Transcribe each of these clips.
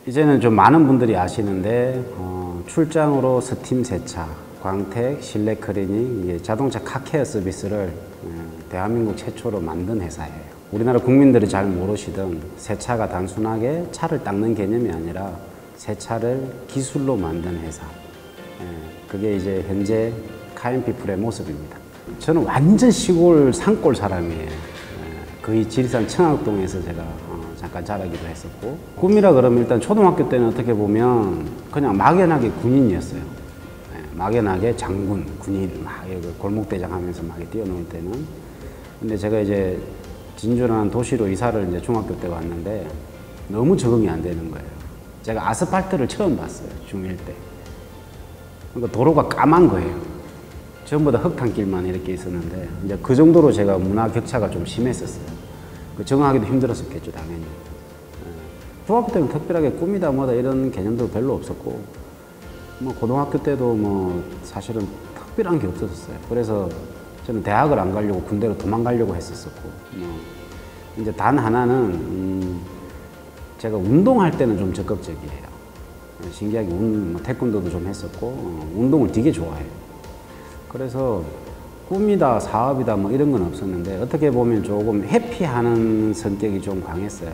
이제는 좀 많은 분들이 아시는데 출장으로 스팀 세차, 광택, 실내 클리닝, 자동차 카케어 서비스를 대한민국 최초로 만든 회사예요. 우리나라 국민들이 잘 모르시던 세차가 단순하게 차를 닦는 개념이 아니라 세차를 기술로 만든 회사. 그게 이제 현재 카인피플의 모습입니다. 저는 완전 시골 산골 사람이에요. 거의 지리산 청학동에서 제가 잠깐 자라기도 했었고, 꿈이라 그러면 일단 초등학교 때는 어떻게 보면 그냥 막연하게 군인이었어요. 막연하게 장군, 군인, 막 골목대장 하면서 막 뛰어놀 때는. 근데 제가 이제 진주라는 도시로 이사를 이제 중학교 때 왔는데 너무 적응이 안 되는 거예요. 제가 아스팔트를 처음 봤어요, 중1 때. 그러니까 도로가 까만 거예요. 전부 다 흙탕길만 이렇게 있었는데, 이제 그 정도로 제가 문화 격차가 좀 심했었어요. 적응하기도 힘들었었겠죠, 당연히. 중학교 때는 특별하게 꿈이다 뭐다 이런 개념도 별로 없었고, 뭐 고등학교 때도 뭐 사실은 특별한 게 없었어요. 그래서 저는 대학을 안 가려고 군대로 도망가려고 했었었고, 이제 단 하나는 제가 운동할 때는 좀 적극적이에요. 신기하게 뭐 태권도도 좀 했었고, 운동을 되게 좋아해요. 그래서 꿈이다 사업이다 뭐 이런 건 없었는데, 어떻게 보면 조금 회피하는 성격이 좀 강했어요.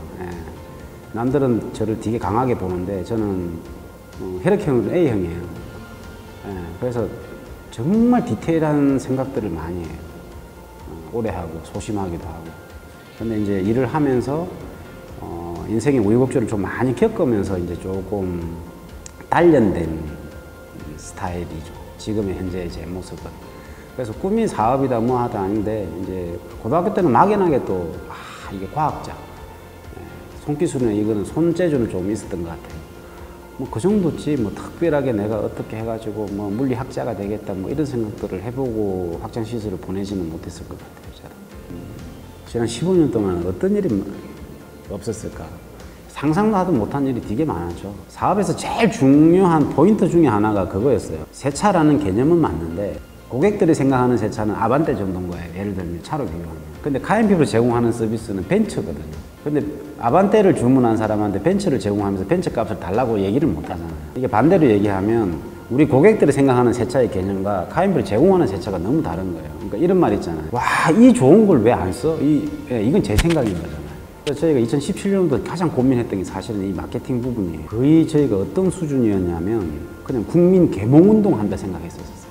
남들은 저를 되게 강하게 보는데 저는 혈액형은 A형이에요. 그래서 정말 디테일한 생각들을 많이 해요. 오래 하고 소심하기도 하고. 근데 이제 일을 하면서 인생의 우여곡절을 좀 많이 겪으면서 이제 조금 단련된 스타일이죠. 지금의 현재의 제 모습은. 그래서 꿈이 사업이다 뭐 하다 아닌데, 이제 고등학교 때는 막연하게 또 이게 과학자, 손기술이나 이거는 손재주는 좀 있었던 것 같아요. 뭐 그 정도지 뭐 특별하게 내가 어떻게 해가지고 뭐 물리학자가 되겠다 뭐 이런 생각들을 해보고 학창 시절을 보내지는 못했을 것 같아요. 지난 15년 동안 어떤 일이 없었을까? 상상도 하도 못한 일이 되게 많았죠. 사업에서 제일 중요한 포인트 중에 하나가 그거였어요. 세차라는 개념은 맞는데 고객들이 생각하는 세차는 아반떼 정도인 거예요. 예를 들면 차로 비교하면. 근데 카인피플이 제공하는 서비스는 벤츠거든요. 근데 아반떼를 주문한 사람한테 벤츠를 제공하면서 벤츠 값을 달라고 얘기를 못 하잖아요. 이게 반대로 얘기하면 우리 고객들이 생각하는 세차의 개념과 카인피플이 제공하는 세차가 너무 다른 거예요. 그러니까 이런 말 있잖아요. 와, 이 좋은 걸 왜 안 써? 이건 제 생각인 거잖아요. 그래서 저희가 2017년도 가장 고민했던 게 사실은 이 마케팅 부분이에요. 거의 저희가 어떤 수준이었냐면 그냥 국민 계몽운동 한다 생각했었어요.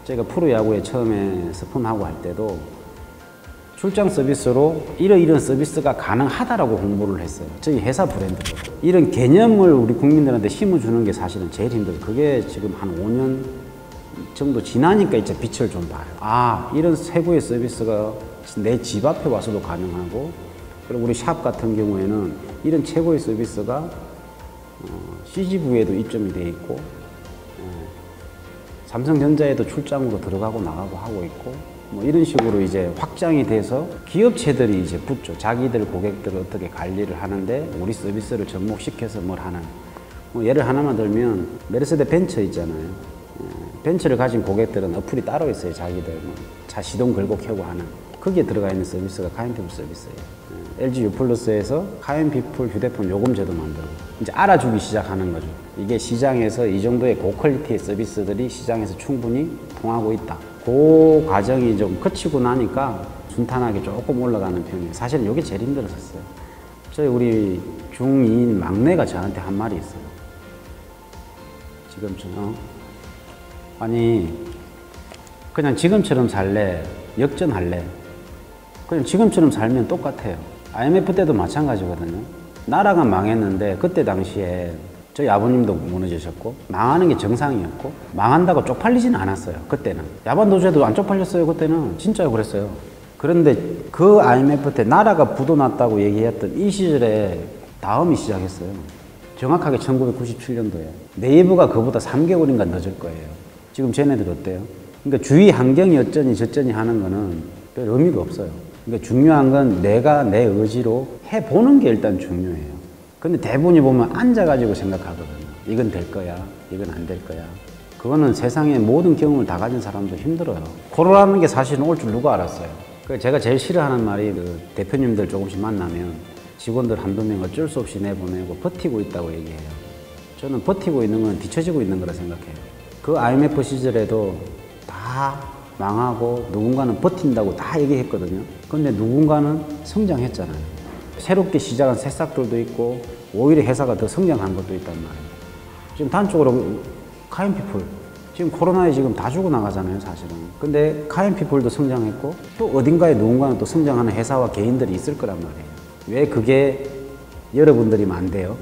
제가 프로야구에 처음에 스폰하고 할 때도 출장 서비스로 이런 서비스가 가능하다라고 홍보를 했어요. 저희 회사 브랜드로. 이런 개념을 우리 국민들한테 심어주는 게 사실은 제일 힘들어요. 그게 지금 한 5년 정도 지나니까 이제 빛을 좀 봐요. 이런 세부의 서비스가 내 집 앞에 와서도 가능하고, 그리고 우리 샵 같은 경우에는 이런 최고의 서비스가 CGV에도 입점이 돼 있고, 삼성전자에도 출장으로 들어가고 나가고 하고 있고, 뭐 이런 식으로 이제 확장이 돼서 기업체들이 이제 붙죠. 자기들 고객들을 어떻게 관리를 하는데 우리 서비스를 접목시켜서 뭘 하는. 뭐 예를 하나만 들면 메르세데 벤츠 있잖아요. 벤츠를 가진 고객들은 어플이 따로 있어요. 자기들 차 시동 걸고 켜고 하는. 거기에 들어가 있는 서비스가 카인피플 서비스예요. LG U+에서 카인피플 휴대폰 요금제도 만들고 이제 알아주기 시작하는 거죠. 이게 시장에서 이 정도의 고퀄리티의 서비스들이 시장에서 충분히 통하고 있다. 그 과정이 좀 거치고 나니까 순탄하게 조금 올라가는 편이에요. 사실은 이게 제일 힘들었었어요. 우리 중2인 막내가 저한테 한 말이 있어요. 지금처럼 아니 그냥 지금처럼 살래? 역전할래? 그냥 지금처럼 살면 똑같아요. IMF 때도 마찬가지거든요. 나라가 망했는데 그때 당시에 저희 아버님도 무너지셨고 망하는 게 정상이었고 망한다고 쪽팔리지는 않았어요. 그때는 야반도주에도 안 쪽팔렸어요. 그때는 진짜 그랬어요. 그런데 그 IMF 때 나라가 부도났다고 얘기했던 이 시절에 다음이 시작했어요. 정확하게 1997년도에 네이버가 그보다 3개월인가 늦을 거예요. 지금 쟤네들 어때요? 그러니까 주위 환경이 어쩌니 저쩌니 하는 거는 별 의미가 없어요. 그러니까 중요한 건 내가 내 의지로 해보는 게 일단 중요해요. 근데 대부분이 보면 앉아가지고 생각하거든요. 이건 될 거야, 이건 안 될 거야. 그거는 세상의 모든 경험을 다 가진 사람도 힘들어요. 코로나라는 게 사실은 올 줄 누가 알았어요. 제가 제일 싫어하는 말이 대표님들 조금씩 만나면 직원들 한두 명 어쩔 수 없이 내보내고 버티고 있다고 얘기해요. 저는 버티고 있는 건 뒤처지고 있는 거라 생각해요. 그 IMF 시절에도 다 망하고 누군가는 버틴다고 다 얘기했거든요. 근데 누군가는 성장했잖아요. 새롭게 시작한 새싹들도 있고 오히려 회사가 더 성장한 것도 있단 말이에요. 지금 단적으로 카인피플 지금 코로나에 지금 다 죽어나가잖아요, 사실은. 근데 카인피플도 성장했고 또 어딘가에 누군가는 또 성장하는 회사와 개인들이 있을 거란 말이에요. 왜 그게 여러분들이면 안 돼요?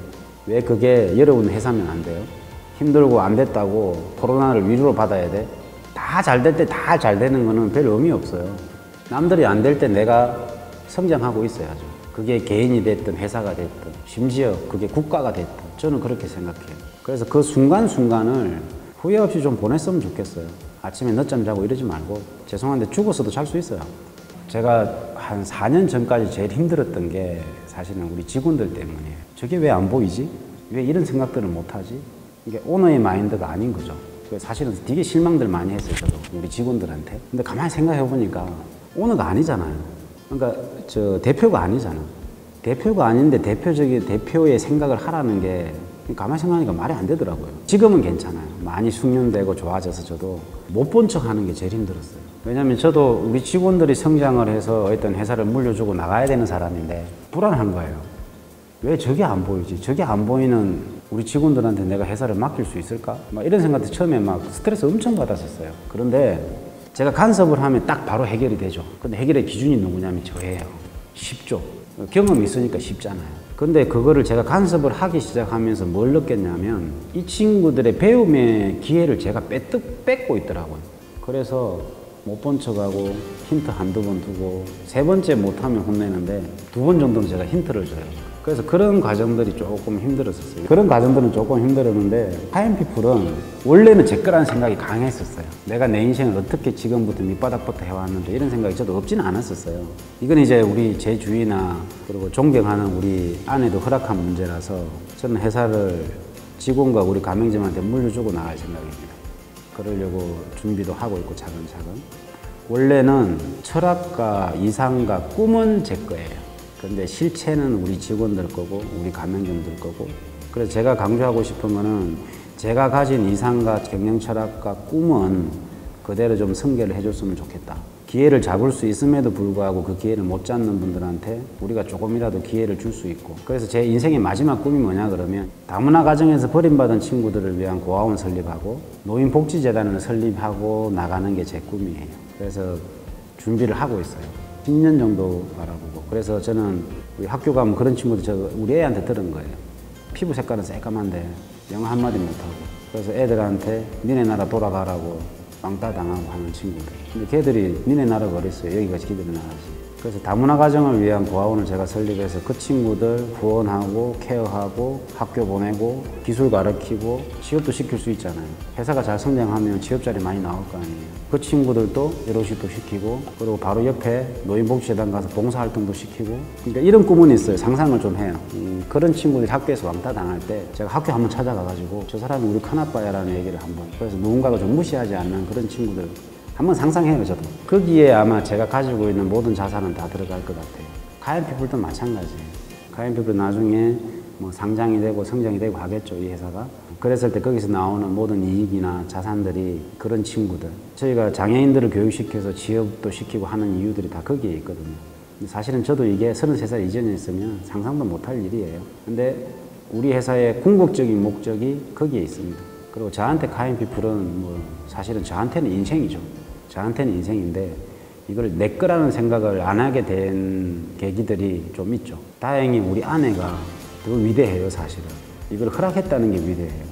왜 그게 여러분 회사면 안 돼요? 힘들고 안 됐다고 코로나를 위로로 받아야 돼? 다 잘 될 때 다 잘 되는 거는 별 의미 없어요. 남들이 안 될 때 내가 성장하고 있어야죠. 그게 개인이 됐든 회사가 됐든 심지어 그게 국가가 됐든 저는 그렇게 생각해요. 그래서 그 순간순간을 후회 없이 좀 보냈으면 좋겠어요. 아침에 늦잠 자고 이러지 말고. 죄송한데 죽었어도 잘 수 있어요. 제가 한 4년 전까지 제일 힘들었던 게 사실은 우리 직원들 때문이에요. 저게 왜 안 보이지? 왜 이런 생각들을 못하지? 이게 오너의 마인드가 아닌 거죠. 사실은 되게 실망들 많이 했어요, 저도. 우리 직원들한테. 근데 가만히 생각해 보니까 오너가 아니잖아요. 그러니까 저 대표가 아니잖아. 대표가 아닌데 대표의 생각을 하라는 게 가만히 생각하니까 말이 안 되더라고요. 지금은 괜찮아요. 많이 숙련되고 좋아져서 저도 못 본 척 하는 게 제일 힘들었어요. 왜냐면 저도 우리 직원들이 성장을 해서 어떤 회사를 물려주고 나가야 되는 사람인데 불안한 거예요. 왜 저게 안 보이지? 저게 안 보이는 우리 직원들한테 내가 회사를 맡길 수 있을까? 막 이런 생각도 처음에 막 스트레스 엄청 받았었어요. 그런데 제가 간섭을 하면 딱 바로 해결이 되죠. 근데 해결의 기준이 누구냐면 저예요. 쉽죠. 경험이 있으니까 쉽잖아요. 근데 그거를 제가 간섭을 하기 시작하면서 뭘 느꼈냐면 이 친구들의 배움의 기회를 제가 뺏고 있더라고요. 그래서 못 본 척하고 힌트 한두 번 두고 세 번째 못하면 혼내는데 두 번 정도는 제가 힌트를 줘요. 그래서 그런 과정들이 조금 힘들었었어요. 그런 과정들은 조금 힘들었는데 카인피플은 원래는 제 거라는 생각이 강했었어요. 내가 내 인생을 어떻게 지금부터 밑바닥부터 해왔는데 이런 생각이 저도 없지는 않았었어요. 이건 이제 우리 제 주위나 그리고 존경하는 우리 아내도 허락한 문제라서 저는 회사를 직원과 우리 가맹점한테 물려주고 나갈 생각입니다. 그러려고 준비도 하고 있고 차근차근. 원래는 철학과 이상과 꿈은 제 거예요. 근데 실체는 우리 직원들 거고 우리 가맹점들 거고. 그래서 제가 강조하고 싶은 거는 제가 가진 이상과 경영 철학과 꿈은 그대로 좀 승계를 해줬으면 좋겠다. 기회를 잡을 수 있음에도 불구하고 그 기회를 못 잡는 분들한테 우리가 조금이라도 기회를 줄 수 있고. 그래서 제 인생의 마지막 꿈이 뭐냐 그러면 다문화 가정에서 버림받은 친구들을 위한 고아원 설립하고 노인복지재단을 설립하고 나가는 게 제 꿈이에요. 그래서 준비를 하고 있어요. 10년 정도 바라보고. 그래서 저는 우리 학교 가면 그런 친구들 우리 애한테 들은 거예요. 피부 색깔은 새까만데 영어 한마디 못하고. 그래서 애들한테 니네 나라 돌아가라고 왕따 당하고 하는 친구들. 근데 걔들이 니네 나라가 어딨어요. 여기가 지들이 나라지. 그래서 다문화 가정을 위한 고아원을 제가 설립해서 그 친구들 후원하고 케어하고 학교 보내고 기술 가르치고 취업도 시킬 수 있잖아요. 회사가 잘 성장하면 취업 자리 많이 나올 거 아니에요. 그 친구들도 여로식도 시키고 그리고 바로 옆에 노인복지재단 가서 봉사활동도 시키고. 그러니까 이런 꿈은 있어요. 상상을 좀 해요. 그런 친구들이 학교에서 왕따 당할 때 제가 학교 한번 찾아가가지고 저 사람이 우리 큰아빠야라는 얘기를 한번. 그래서 누군가가 좀 무시하지 않는 그런 친구들 한번 상상해요, 저도. 거기에 아마 제가 가지고 있는 모든 자산은 다 들어갈 것 같아요. 카인피플도 마찬가지예요. 카인피플 나중에 뭐 상장이 되고 성장이 되고 하겠죠, 이 회사가. 그랬을 때 거기서 나오는 모든 이익이나 자산들이 그런 친구들. 저희가 장애인들을 교육시켜서 취업도 시키고 하는 이유들이 다 거기에 있거든요. 사실은 저도 이게 33살 이전이었으면 상상도 못할 일이에요. 근데 우리 회사의 궁극적인 목적이 거기에 있습니다. 그리고 저한테 카인피플은 뭐 사실은 저한테는 인생이죠. 저한테는 인생인데 이걸 내 거라는 생각을 안 하게 된 계기들이 좀 있죠. 다행히 우리 아내가 더 위대해요, 사실은. 이걸 허락했다는 게 위대해요.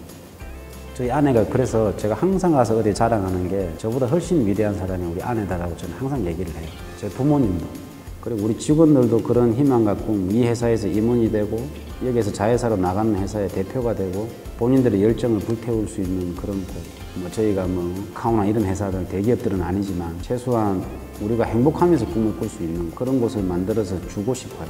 저희 아내가 그래서 제가 항상 가서 어디 자랑하는 게 저보다 훨씬 위대한 사람이 우리 아내다라고 저는 항상 얘기를 해요. 제 부모님도. 그리고 우리 직원들도 그런 희망과 꿈, 이 회사에서 임원이 되고 여기에서 자회사로 나가는 회사의 대표가 되고 본인들의 열정을 불태울 수 있는 그런 곳. 뭐 저희가 뭐 카오나 이런 회사들 대기업들은 아니지만 최소한 우리가 행복하면서 꿈을 꿀 수 있는 그런 곳을 만들어서 주고 싶어요.